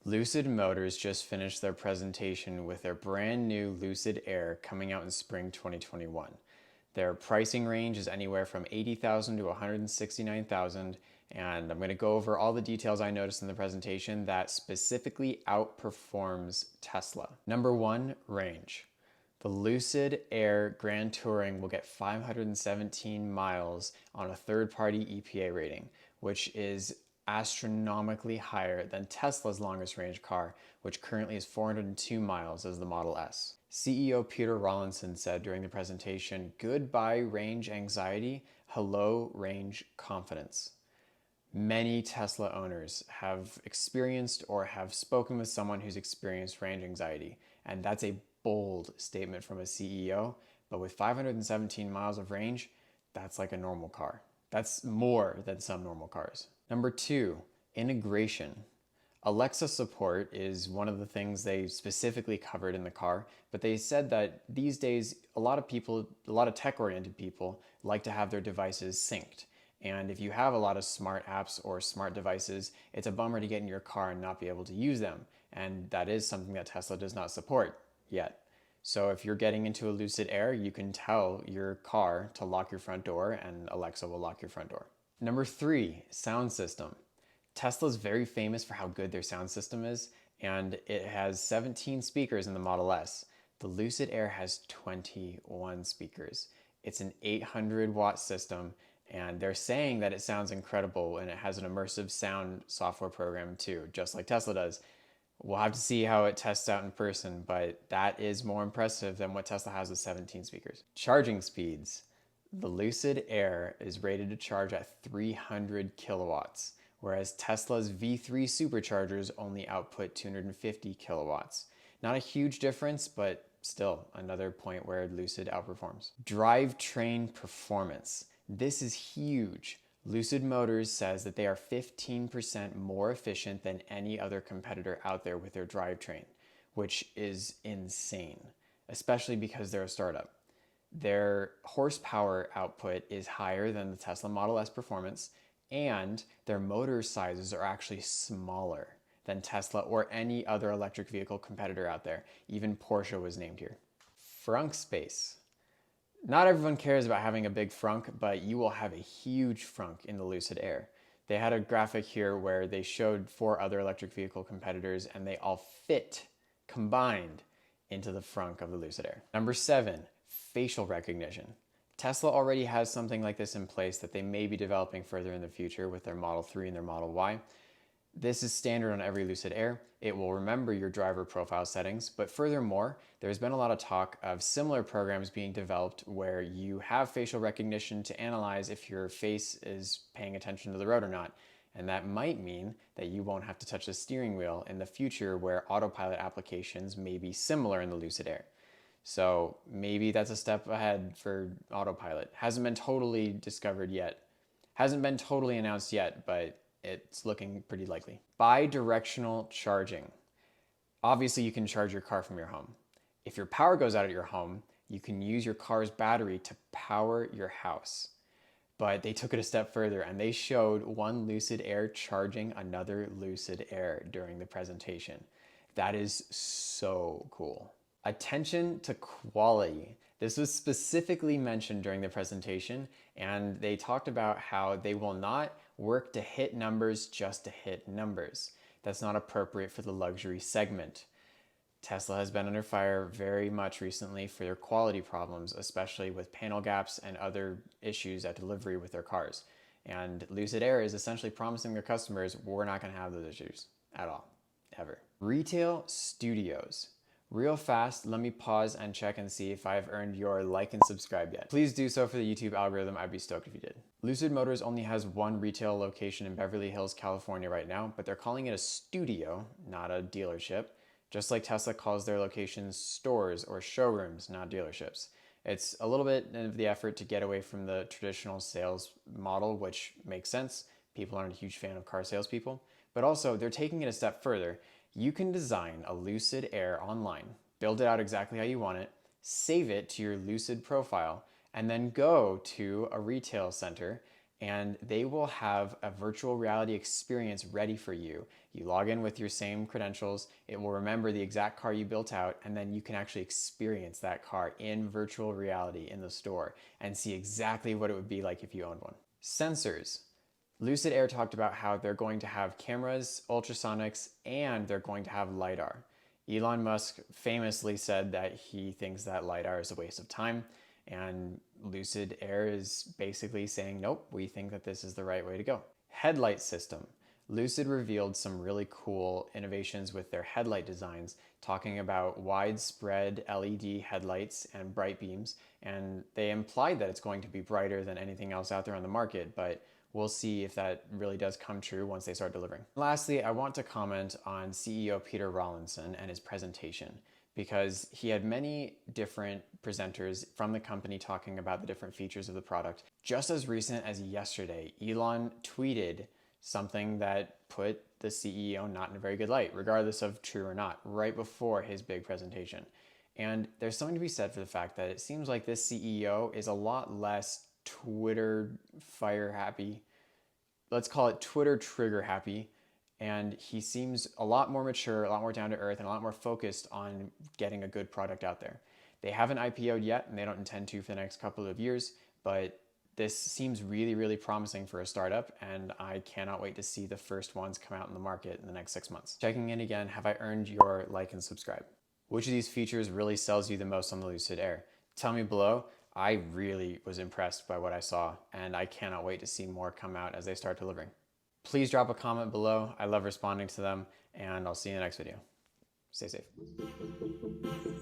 Lucid Motors just finished their presentation with their brand new Lucid Air coming out in spring 2021. Their pricing range is anywhere from $80,000 to $169,000, and I'm going to go over all the details I noticed in the presentation that specifically outperforms Tesla. Number one, range. The Lucid Air Grand Touring will get 517 miles on a third-party EPA rating, which is astronomically higher than Tesla's longest range car, which currently is 402 miles as the Model S. CEO Peter Rawlinson said during the presentation, "Goodbye range anxiety, hello range confidence." Many Tesla owners have experienced or have spoken with someone who's experienced range anxiety, and that's a bold statement from a CEO, but with 517 miles of range, that's like a normal car. That's more than some normal cars. Number two, integration. Alexa support is one of the things they specifically covered in the car, but they said that these days a lot of tech-oriented people like to have their devices synced. And if you have a lot of smart apps or smart devices, it's a bummer to get in your car and not be able to use them. And that is something that Tesla does not support yet. So if you're getting into a Lucid Air, you can tell your car to lock your front door and Alexa will lock your front door. Number three, sound system. Tesla's very famous for how good their sound system is, and it has 17 speakers in the Model S. The Lucid Air has 21 speakers. It's an 800-watt system, and they're saying that it sounds incredible, and it has an immersive sound software program too, just like Tesla does. We'll have to see how it tests out in person, but that is more impressive than what Tesla has with 17 speakers. Charging speeds. The Lucid Air is rated to charge at 300 kilowatts, whereas Tesla's V3 superchargers only output 250 kilowatts. Not a huge difference, but still another point where Lucid outperforms. Drivetrain performance. This is huge. Lucid Motors says that they are 15% more efficient than any other competitor out there with their drivetrain, which is insane, especially because they're a startup. Their horsepower output is higher than the Tesla Model S performance, and their motor sizes are actually smaller than Tesla or any other electric vehicle competitor out there. Even Porsche was named here. FRUNK space. Not everyone cares about having a big frunk, but you will have a huge frunk in the Lucid Air. They had a graphic here where they showed 4 other electric vehicle competitors and they all fit combined into the frunk of the Lucid Air. Number 7, facial recognition. Tesla already has something like this in place that they may be developing further in the future with their Model 3 and their Model Y. This is standard on every Lucid Air. It will remember your driver profile settings, but furthermore, there's been a lot of talk of similar programs being developed where you have facial recognition to analyze if your face is paying attention to the road or not. And that might mean that you won't have to touch the steering wheel in the future where autopilot applications may be similar in the Lucid Air. So maybe that's a step ahead for autopilot. Hasn't been totally discovered yet. Hasn't been totally announced yet, but it's looking pretty likely. Bidirectional charging. Obviously, you can charge your car from your home. If your power goes out at your home, you can use your car's battery to power your house. But they took it a step further and they showed one Lucid Air charging another Lucid Air during the presentation. That is so cool. Attention to quality. This was specifically mentioned during the presentation, and they talked about how they will not work to hit numbers just to hit numbers. That's not appropriate for the luxury segment. Tesla has been under fire very much recently for their quality problems, especially with panel gaps and other issues at delivery with their cars. And Lucid Air is essentially promising their customers, we're not going to have those issues at all, ever. Retail studios. Real fast, let me pause and check and see if I've earned your like and subscribe yet. Please do so for the YouTube algorithm. I'd be stoked if you did. Lucid Motors only has one retail location in Beverly Hills, California right now, but they're calling it a studio, not a dealership, just like Tesla calls their locations stores or showrooms, not dealerships. It's a little bit of the effort to get away from the traditional sales model, which makes sense. People aren't a huge fan of car salespeople, but also they're taking it a step further. You can design a Lucid Air online, build it out exactly how you want it, save it to your Lucid profile, and then go to a retail center and they will have a virtual reality experience ready for you. You log in with your same credentials, it will remember the exact car you built out, and then you can actually experience that car in virtual reality in the store and see exactly what it would be like if you owned one. Sensors. Lucid Air talked about how they're going to have cameras, ultrasonics, and they're going to have LIDAR. Elon Musk famously said that he thinks that LIDAR is a waste of time, and Lucid Air is basically saying, nope, we think that this is the right way to go. Headlight system. Lucid revealed some really cool innovations with their headlight designs, talking about widespread LED headlights and bright beams, and they implied that it's going to be brighter than anything else out there on the market, but we'll see if that really does come true once they start delivering. Lastly, I want to comment on CEO Peter Rawlinson and his presentation, because he had many different presenters from the company talking about the different features of the product. Just as recent as yesterday, Elon tweeted something that put the CEO not in a very good light, regardless of true or not, right before his big presentation. And there's something to be said for the fact that it seems like this CEO is a lot less Twitter fire happy. Let's call it Twitter trigger happy. And he seems a lot more mature, a lot more down to earth, and a lot more focused on getting a good product out there. They haven't IPO'd yet, and they don't intend to for the next couple of years, but this seems really, really promising for a startup, and I cannot wait to see the first ones come out in the market in the next 6 months. Checking in again, have I earned your like and subscribe? Which of these features really sells you the most on the Lucid Air? Tell me below. I really was impressed by what I saw, and I cannot wait to see more come out as they start delivering. Please drop a comment below. I love responding to them, and I'll see you in the next video. Stay safe.